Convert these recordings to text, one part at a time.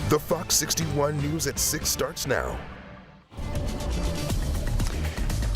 The Fox 61 News at 6 starts now.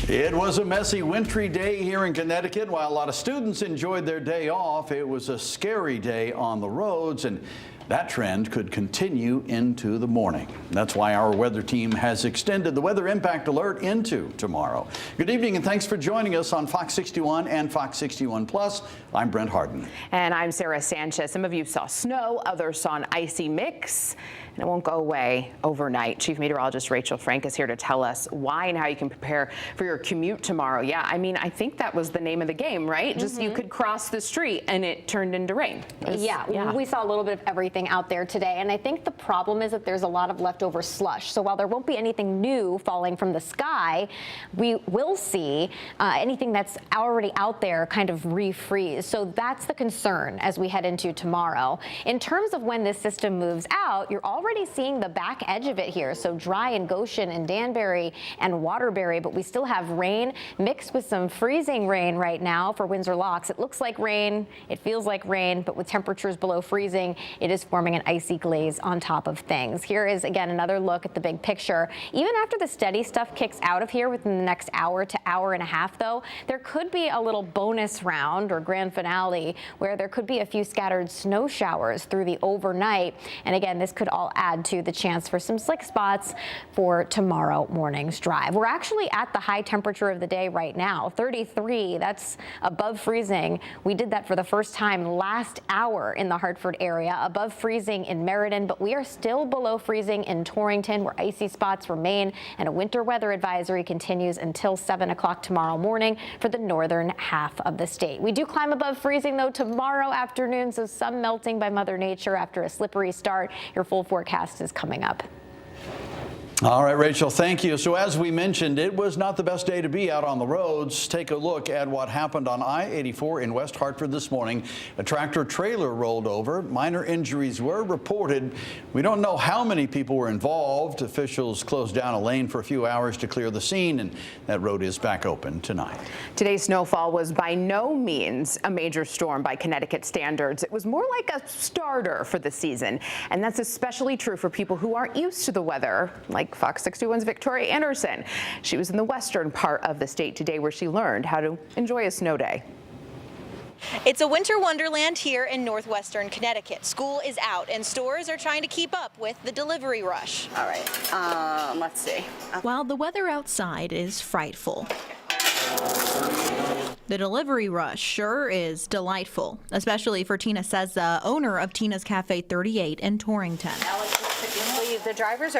It was a messy, wintry day here in Connecticut. While a lot of students enjoyed their day off, it was a scary day on the roads, and that trend could continue into the morning. That's why our weather team has extended the weather impact alert into tomorrow. Good evening, and thanks for joining us on Fox 61 and Fox 61 Plus. I'm Brent Harden. And I'm Sarah Sanchez. Some of you saw snow, others saw an icy mix, and it won't go away overnight. Chief Meteorologist Rachel Frank is here to tell us why and how you can prepare for your commute tomorrow. Yeah, I mean, I think that was the name of the game, right? Just you could cross the street and it turned into rain. Yeah, we saw a little bit of everything out there today, and I think the problem is that there's a lot of leftover slush. So while there won't be anything new falling from the sky, we will see anything that's already out there kind of refreeze. So that's the concern as we head into tomorrow. In terms of when this system moves out, you're already seeing the back edge of it here. So dry in Goshen and Danbury and Waterbury, but we still have rain mixed with some freezing rain right now for Windsor Locks. It looks like rain, it feels like rain, but with temperatures below freezing, it is forming an icy glaze on top of things. Here is again another look at the big picture. Even after the steady stuff kicks out of here within the next hour to hour and a half, though, there could be a little bonus round or grand finale where there could be a few scattered snow showers through the overnight. And again, this could all add to the chance for some slick spots for tomorrow morning's drive. We're actually at the high temperature of the day right now, 33. That's above freezing. We did that for the first time last hour in the Hartford area, above freezing in Meriden, but we are still below freezing in Torrington, where icy spots remain, and a winter weather advisory continues until 7 o'clock tomorrow morning for the northern half of the state. We do climb above freezing, though, tomorrow afternoon, so some melting by Mother Nature after a slippery start. Your full forecast is coming up. All right, Rachel, thank you. So as we mentioned, it was not the best day to be out on the roads. Take a look at what happened on I-84 in West Hartford this morning. A tractor trailer rolled over. Minor injuries were reported. We don't know how many people were involved. Officials closed down a lane for a few hours to clear the scene, and that road is back open tonight. Today's snowfall was by no means a major storm by Connecticut standards. It was more like a starter for the season, and that's especially true for people who aren't used to the weather, like Fox 61's Victoria Anderson. She was in the western part of the state today where she learned how to enjoy a snow day. It's a winter wonderland here in northwestern Connecticut. School is out and stores are trying to keep up with the delivery rush. All right, let's see. While the weather outside is frightful, the delivery rush sure is delightful, especially for Tina Sezza, owner of Tina's Cafe 38 in Torrington. The drivers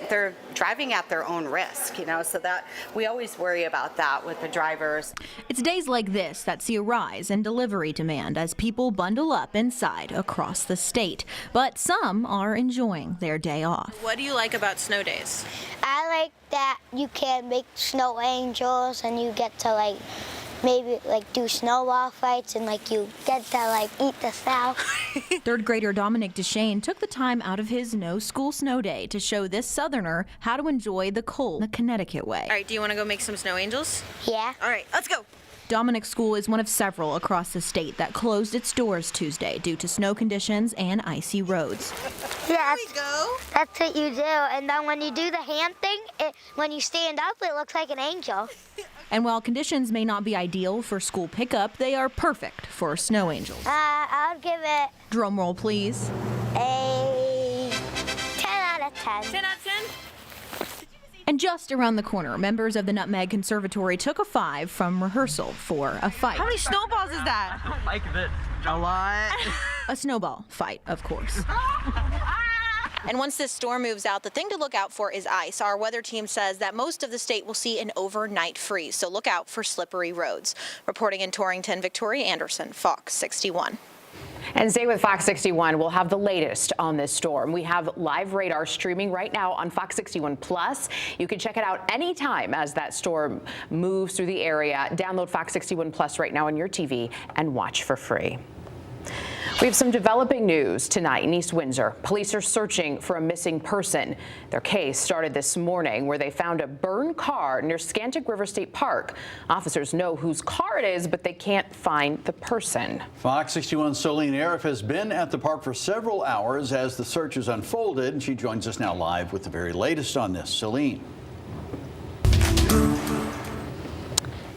they're driving at their own risk, so that we always worry about that with the drivers. It's days like this that see a rise in delivery demand as people bundle up inside across the state. But some are enjoying their day off. What do you like about snow days? I like that you can make snow angels and you get to maybe do snowball fights and you get to eat the snow. Third grader Dominic DeShane took the time out of his no school snow day to show this southerner how to enjoy the cold the Connecticut way. All right, do you want to go make some snow angels? Yeah. All right, let's go. Dominic's school is one of several across the state that closed its doors Tuesday due to snow conditions and icy roads. Yeah, There we go. that's what you do. And then when you do the hand thing, when you stand up, it looks like an angel. And while conditions may not be ideal for school pickup, they are perfect for snow angels. I'll give it Drum roll, please. a 10 out of 10. 10 out of 10? And just around the corner, members of the Nutmeg Conservatory took a 5 from rehearsal for a fight. How many snowballs is that? I don't like it. A lot. A snowball fight, of course. And once this storm moves out, the thing to look out for is ice. Our weather team says that most of the state will see an overnight freeze, so look out for slippery roads. Reporting in Torrington, Victoria Anderson, Fox 61. And stay with Fox 61. We'll have the latest on this storm. We have live radar streaming right now on Fox 61 Plus. You can check it out anytime as that storm moves through the area. Download Fox 61 Plus right now on your TV and watch for free. We have some developing news tonight in East Windsor. Police are searching for a missing person. Their case started this morning where they found a burned car near Scantic River State Park. Officers know whose car it is, but they can't find the person. Fox 61's Solene Arif has been at the park for several hours as the search has unfolded, and she joins us now live with the very latest on this. Solene.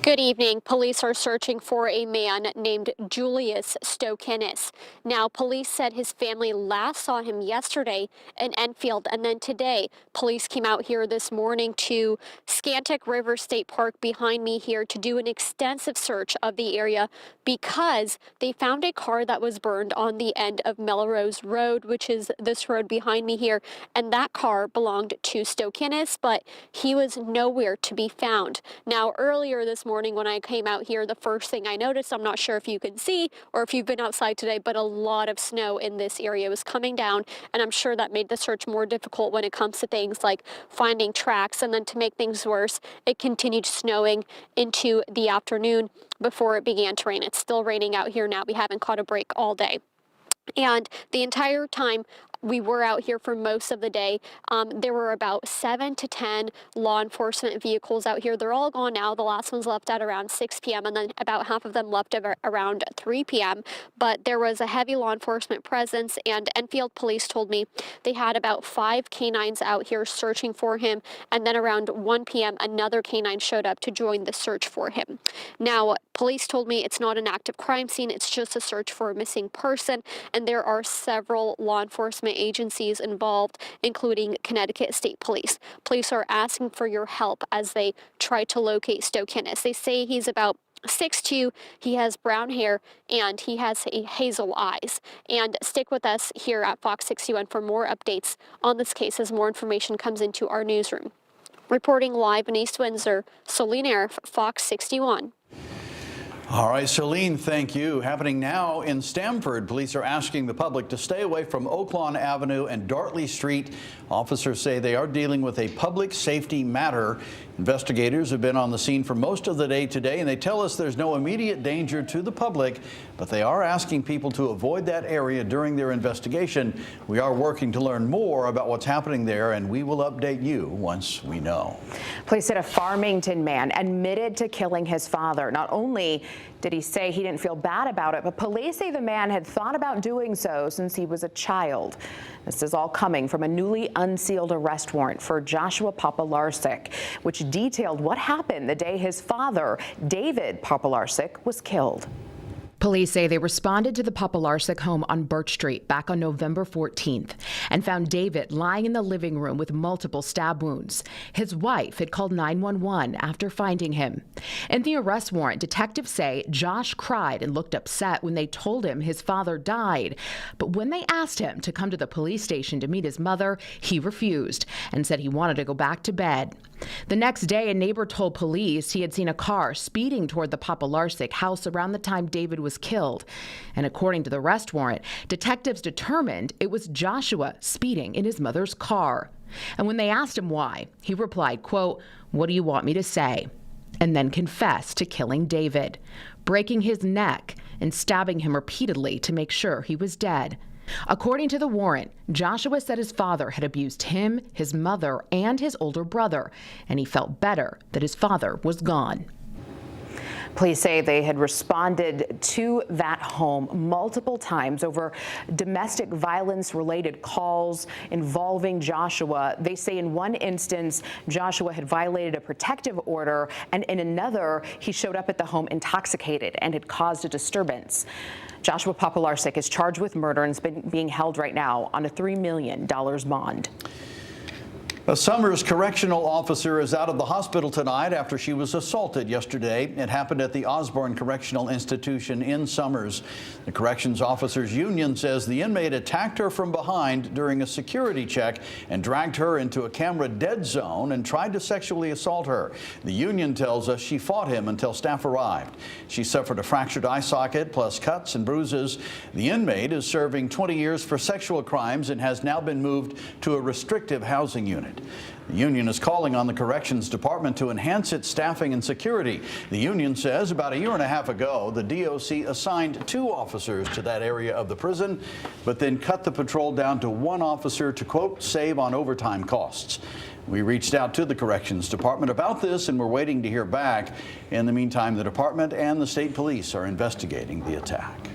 Good evening. Police are searching for a man named Julius Stokinis. Now, police said his family last saw him yesterday in Enfield, and then today, police came out here this morning to Scantic River State Park behind me here to do an extensive search of the area because they found a car that was burned on the end of Melrose Road, which is this road behind me here, and that car belonged to Stokinis, but he was nowhere to be found. Now, earlier this morning when I came out here, the first thing I noticed, I'm not sure if you can see or if you've been outside today, but a lot of snow in this area was coming down, and I'm sure that made the search more difficult when it comes to things like finding tracks. And then to make things worse, it continued snowing into the afternoon before it began to rain. It's still raining out here now. We haven't caught a break all day. And the entire time we were out here for most of the day, there were about 7 to 10 law enforcement vehicles out here. They're all gone now. The last ones left at around 6 p.m. and then about half of them left around 3 p.m. But there was a heavy law enforcement presence, and Enfield police told me they had about 5 canines out here searching for him. And then around 1 p.m., another canine showed up to join the search for him. Now, police told me it's not an active crime scene. It's just a search for a missing person. And there are several law enforcement agencies involved, including Connecticut State Police. Police are asking for your help as they try to locate Stokinis. They say he's about 6'2", he has brown hair, and he has hazel eyes. And stick with us here at Fox 61 for more updates on this case as more information comes into our newsroom. Reporting live in East Windsor, Solene Arif, Fox 61. All right, Solene, thank you. Happening now in Stamford, police are asking the public to stay away from Oaklawn Avenue and Dartley Street. Officers say they are dealing with a public safety matter. Investigators have been on the scene for most of the day today, and they tell us there's no immediate danger to the public, but they are asking people to avoid that area during their investigation. We are working to learn more about what's happening there, and we will update you once we know. Police said a Farmington man admitted to killing his father. Not only did he say he didn't feel bad about it, but police say the man had thought about doing so since he was a child. This is all coming from a newly unsealed arrest warrant for Joshua Popolarsik, which detailed what happened the day his father, David Popolarsik, was killed. Police say they responded to the Popolarsik home on Birch Street back on November 14th and found David lying in the living room with multiple stab wounds. His wife had called 911 after finding him. In the arrest warrant, detectives say Josh cried and looked upset when they told him his father died. But when they asked him to come to the police station to meet his mother, he refused and said he wanted to go back to bed. The next day, a neighbor told police he had seen a car speeding toward the Popolarsik house around the time David was killed. And according to the arrest warrant, detectives determined it was Joshua speeding in his mother's car. And when they asked him why, he replied, quote, "What do you want me to say?" And then confessed to killing David, breaking his neck and stabbing him repeatedly to make sure he was dead. According to the warrant, Joshua said his father had abused him, his mother, and his older brother, and he felt better that his father was gone. Police say they had responded to that home multiple times over domestic violence-related calls involving Joshua. They say in one instance, Joshua had violated a protective order, and in another, he showed up at the home intoxicated and had caused a disturbance. Joshua Popolarsik is charged with murder and is being held right now on a $3 million bond. A Summers correctional officer is out of the hospital tonight after she was assaulted yesterday. It happened at the Osborne Correctional Institution in Summers. The corrections officers union says the inmate attacked her from behind during a security check and dragged her into a camera dead zone and tried to sexually assault her. The union tells us she fought him until staff arrived. She suffered a fractured eye socket plus cuts and bruises. The inmate is serving 20 years for sexual crimes and has now been moved to a restrictive housing unit. The union is calling on the Corrections Department to enhance its staffing and security. The union says about a year and a half ago, the DOC assigned 2 officers to that area of the prison, but then cut the patrol down to 1 officer to, quote, save on overtime costs. We reached out to the Corrections Department about this, and we're waiting to hear back. In the meantime, the department and the state police are investigating the attack.